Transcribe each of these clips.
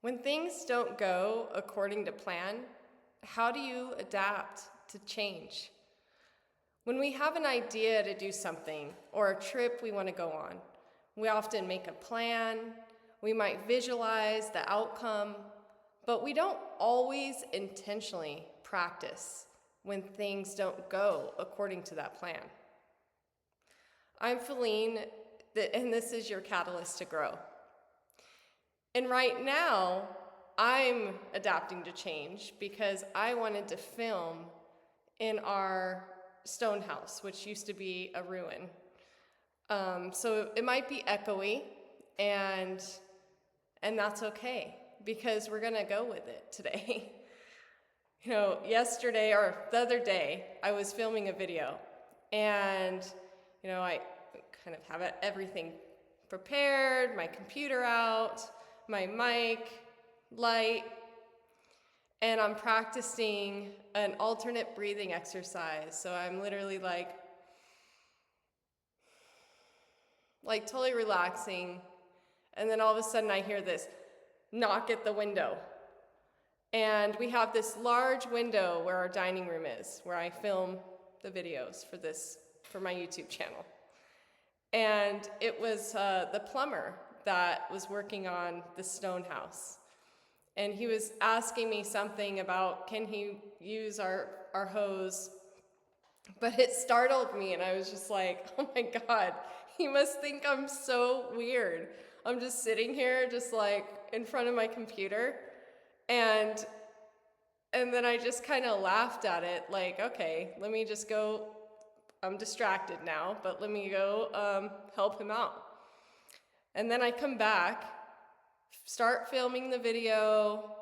When things don't go according to plan, how do you adapt to change? When we have an idea to do something or a trip we want to go on, we often make a plan, we might visualize the outcome, but we don't always intentionally practice when things don't go according to that plan. I'm Feline, and this is your catalyst to grow. And right now, I'm adapting to change because I wanted to film in our stone house, which used to be a ruin. So it might be echoey, and that's okay because we're gonna go with it today. Yesterday or the other day, I was filming a video, and I kind of have everything prepared, my computer out, my mic, light, and I'm practicing an alternate breathing exercise. So I'm literally like totally relaxing, and then all of a sudden I hear this knock at the window. And we have this large window where our dining room is, where I film the videos for my YouTube channel. And it was the plumber that was working on the stone house. And he was asking me something about, can he use our hose? But it startled me, and I was just like, oh my God, he must think I'm so weird. I'm just sitting here, just like in front of my computer. And then I just kind of laughed at it, like, okay, let me just go. I'm distracted now, but let me go help him out. And then I come back, start filming the video,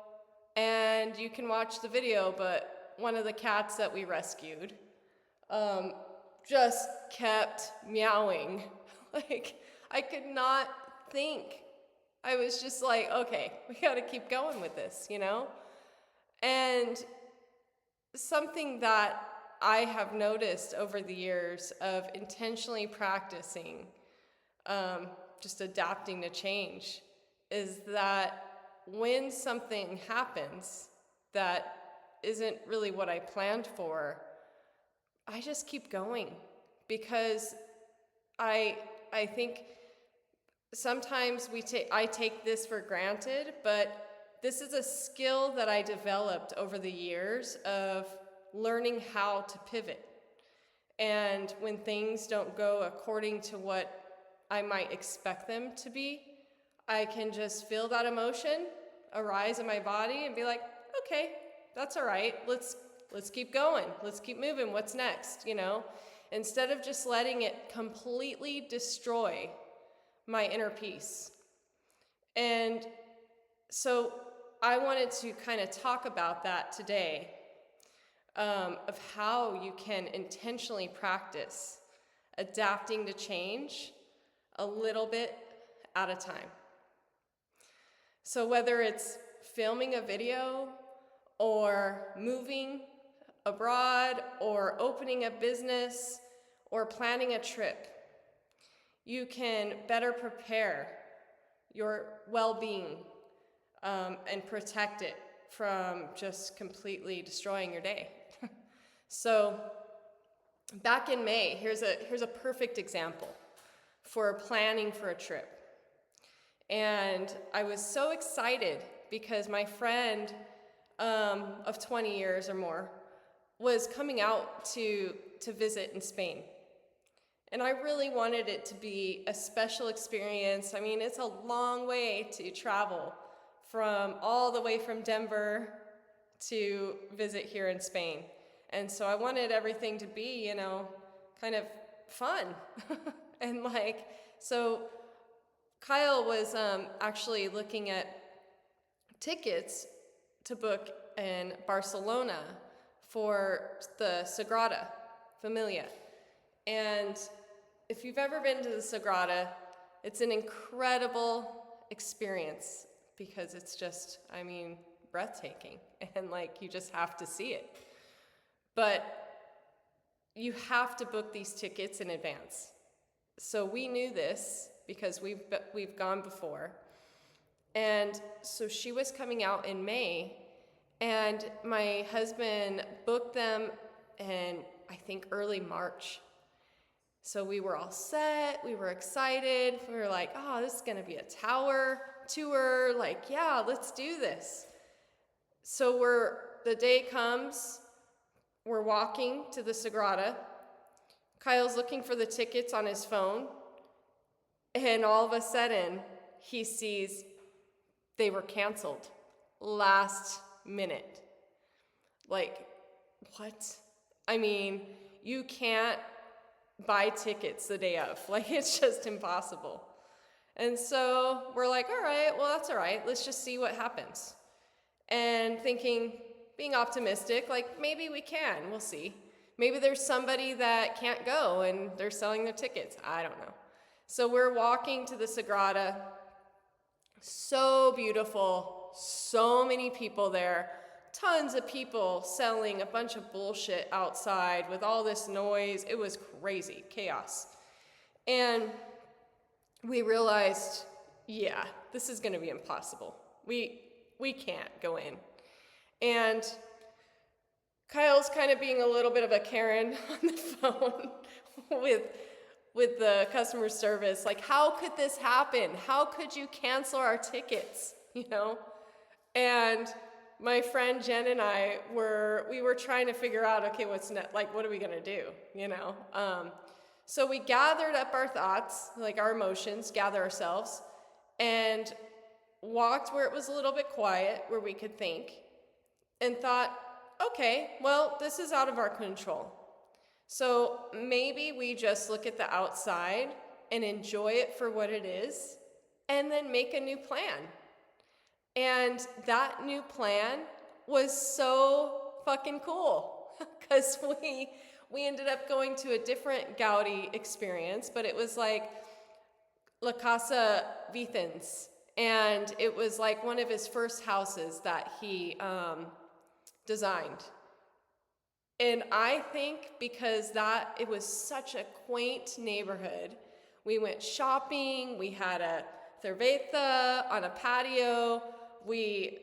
and you can watch the video, but one of the cats that we rescued just kept meowing. Like, I could not think. I was just like, okay, we got to keep going with this, And something that I have noticed over the years of intentionally practicing, just adapting to change, is that when something happens that isn't really what I planned for, I just keep going, because I think sometimes I take this for granted, but this is a skill that I developed over the years of learning how to pivot. And when things don't go according to what I might expect them to be, I can just feel that emotion arise in my body and be like, okay, that's all right. Let's keep going. Let's keep moving. What's next? Instead of just letting it completely destroy my inner peace. And so I wanted to kind of talk about that today, of how you can intentionally practice adapting to change a little bit at a time. So whether it's filming a video or moving abroad or opening a business or planning a trip, you can better prepare your well-being and protect it from just completely destroying your day. So back in May, here's a perfect example for planning for a trip. And I was so excited because my friend of 20 years or more was coming out to visit in Spain. And I really wanted it to be a special experience. I mean, it's a long way to travel all the way from Denver to visit here in Spain. And so I wanted everything to be, kind of fun. And so Kyle was actually looking at tickets to book in Barcelona for the Sagrada Familia. And if you've ever been to the Sagrada, it's an incredible experience because it's just, breathtaking, and you just have to see it. But you have to book these tickets in advance. So we knew this because we've gone before. And so she was coming out in May, and my husband booked them in, I think, early March. So we were all set, we were excited, we were like, oh, this is gonna be a tower tour, like, yeah, let's do this. So the day comes, we're walking to the Sagrada. Kyle's looking for the tickets on his phone, and all of a sudden, he sees they were canceled last minute. Like, what? I mean, you can't buy tickets the day of. Like, it's just impossible. And so we're like, all right, well, that's all right. Let's just see what happens. And thinking, being optimistic, like, maybe we can. We'll see. Maybe there's somebody that can't go and they're selling their tickets. I don't know. So we're walking to the Sagrada. So beautiful. So many people there. Tons of people selling a bunch of bullshit outside with all this noise. It was crazy, chaos. And we realized, yeah, this is going to be impossible. We can't go in. And Kyle's kind of being a little bit of a Karen on the phone with the customer service. Like, how could this happen? How could you cancel our tickets? You know? And my friend Jen and I were trying to figure out, okay, what's next? Like, what are we gonna do? You know? So we gathered up our thoughts, like our emotions, gather ourselves, and walked where it was a little bit quiet, where we could think, and thought, okay, well, this is out of our control. So maybe we just look at the outside and enjoy it for what it is, and then make a new plan. And that new plan was so fucking cool, because we ended up going to a different Gaudi experience, but it was like La Casa Vithens, and it was like one of his first houses that he designed. And I think because it was such a quaint neighborhood, we went shopping, we had a cerveza on a patio, we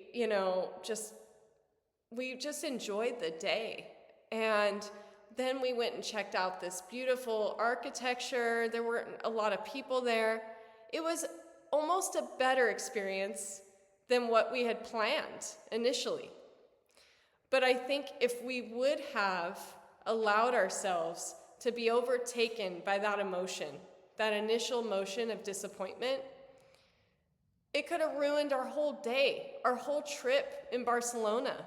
just enjoyed the day. And then we went and checked out this beautiful architecture. There weren't a lot of people there. It was almost a better experience than what we had planned initially. But I think if we would have allowed ourselves to be overtaken by that emotion, that initial emotion of disappointment, it could have ruined our whole day, our whole trip in Barcelona.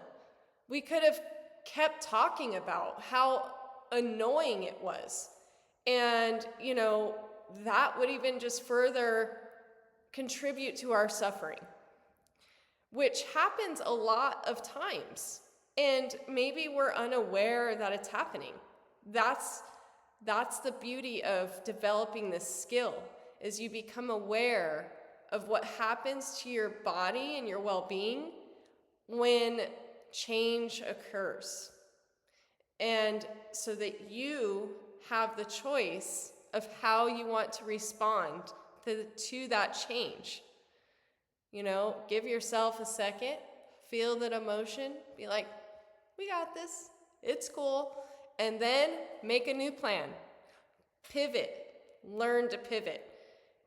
We could have kept talking about how annoying it was. And, that would even just further contribute to our suffering, which happens a lot of times. And maybe we're unaware that it's happening. That's the beauty of developing this skill, is you become aware of what happens to your body and your well-being when change occurs. And so that you have the choice of how you want to respond to that change. Give yourself a second, feel that emotion, be like, we got this, it's cool, and then make a new plan. Pivot, learn to pivot.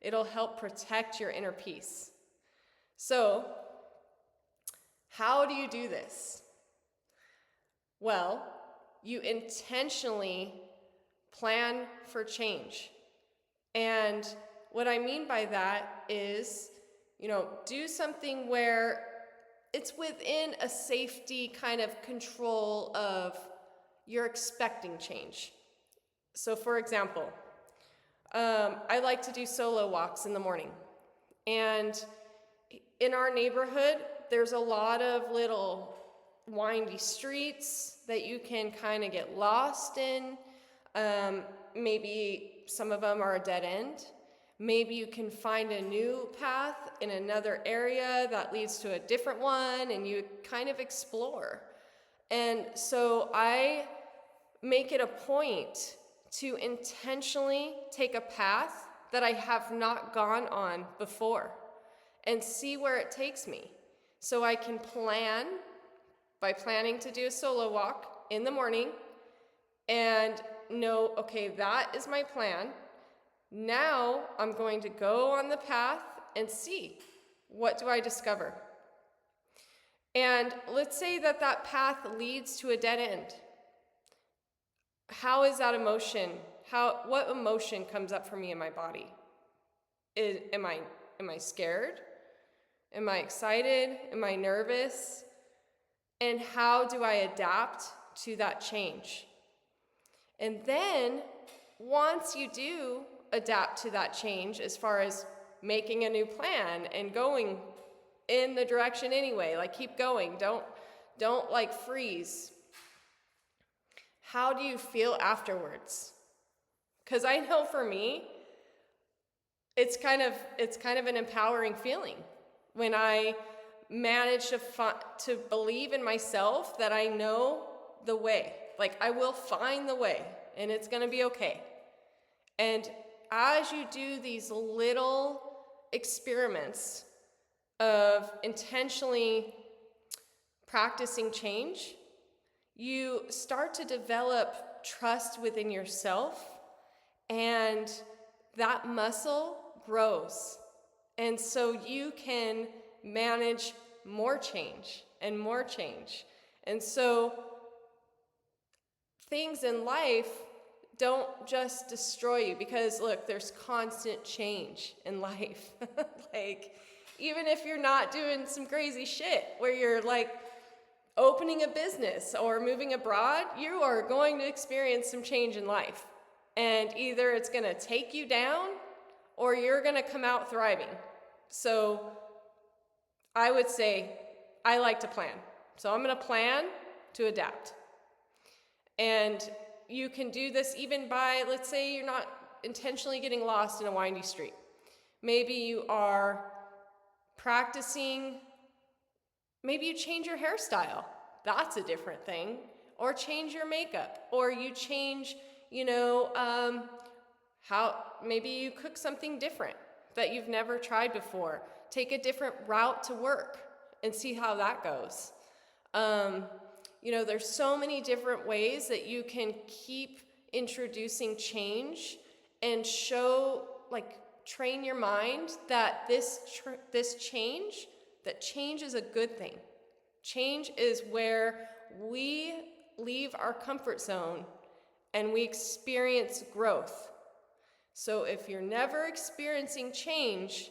It'll help protect your inner peace. So, how do you do this? Well, you intentionally plan for change. And what I mean by that is, do something where it's within a safety kind of control of you're expecting change. So for example, I like to do solo walks in the morning. And in our neighborhood, there's a lot of little windy streets that you can kind of get lost in. Maybe some of them are a dead end. Maybe you can find a new path in another area that leads to a different one, and you kind of explore. And so I make it a point to intentionally take a path that I have not gone on before. and see where it takes me. So I can plan by planning to do a solo walk in the morning and know, okay, that is my plan. Now I'm going to go on the path and see, what do I discover? And let's say that that path leads to a dead end. How is that emotion? What emotion comes up for me in my body? Am I scared? Am I excited? Am I nervous? And how do I adapt to that change? And then, once you do adapt to that change, as far as making a new plan and going in the direction anyway, like keep going, don't like freeze. How do you feel afterwards? Because I know for me, it's kind of an empowering feeling when I manage to believe in myself that I know the way. Like, I will find the way, and it's going to be okay. And as you do these little experiments of intentionally practicing change, you start to develop trust within yourself, and that muscle grows. And so you can manage more change and more change. And so things in life don't just destroy you, because look, there's constant change in life. Like, even if you're not doing some crazy shit where you're like opening a business or moving abroad, you are going to experience some change in life. And either it's going to take you down or you're going to come out thriving. So I would say I like to plan. So I'm going to plan to adapt. And you can do this even by, let's say you're not intentionally getting lost in a windy street. Maybe you are practicing, maybe you change your hairstyle. That's a different thing. Or change your makeup. Or you change, how maybe you cook something different that you've never tried before. Take a different route to work and see how that goes. There's so many different ways that you can keep introducing change and train your mind that change is a good thing. Change is where we leave our comfort zone and we experience growth. So if you're never experiencing change,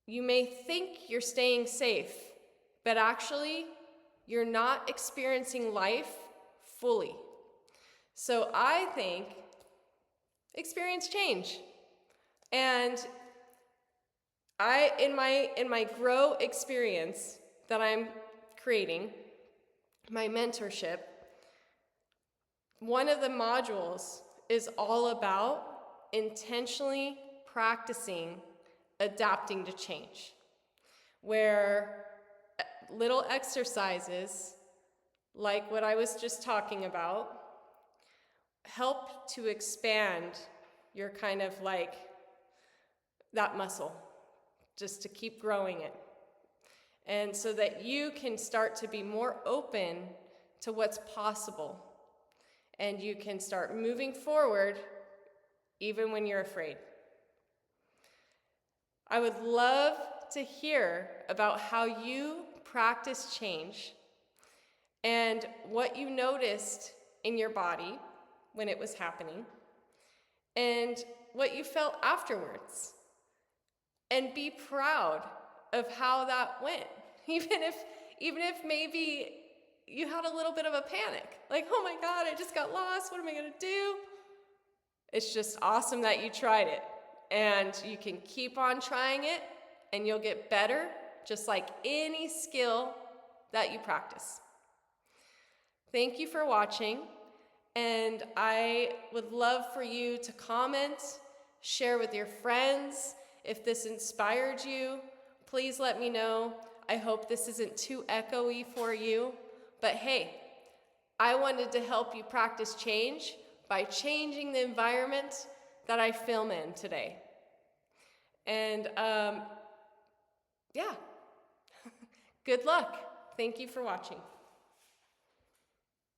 you may think you're staying safe, but actually, you're not experiencing life fully. So I think experience change. And in my G.R.O.W experience that I'm creating, my mentorship, one of the modules is all about intentionally practicing adapting to change, where little exercises, like what I was just talking about, help to expand your kind of like that muscle, just to keep growing it. And so that you can start to be more open to what's possible. And you can start moving forward even when you're afraid. I would love to hear about how you practice change and what you noticed in your body when it was happening and what you felt afterwards. And be proud of how that went. Even if maybe you had a little bit of a panic. Like, oh my God, I just got lost. What am I going to do? It's just awesome that you tried it. And you can keep on trying it, and you'll get better, just like any skill that you practice. Thank you for watching, and I would love for you to comment, share with your friends. If this inspired you, please let me know. I hope this isn't too echoey for you, but hey, I wanted to help you practice change by changing the environment that I film in today. And Yeah. Good luck. Thank you for watching.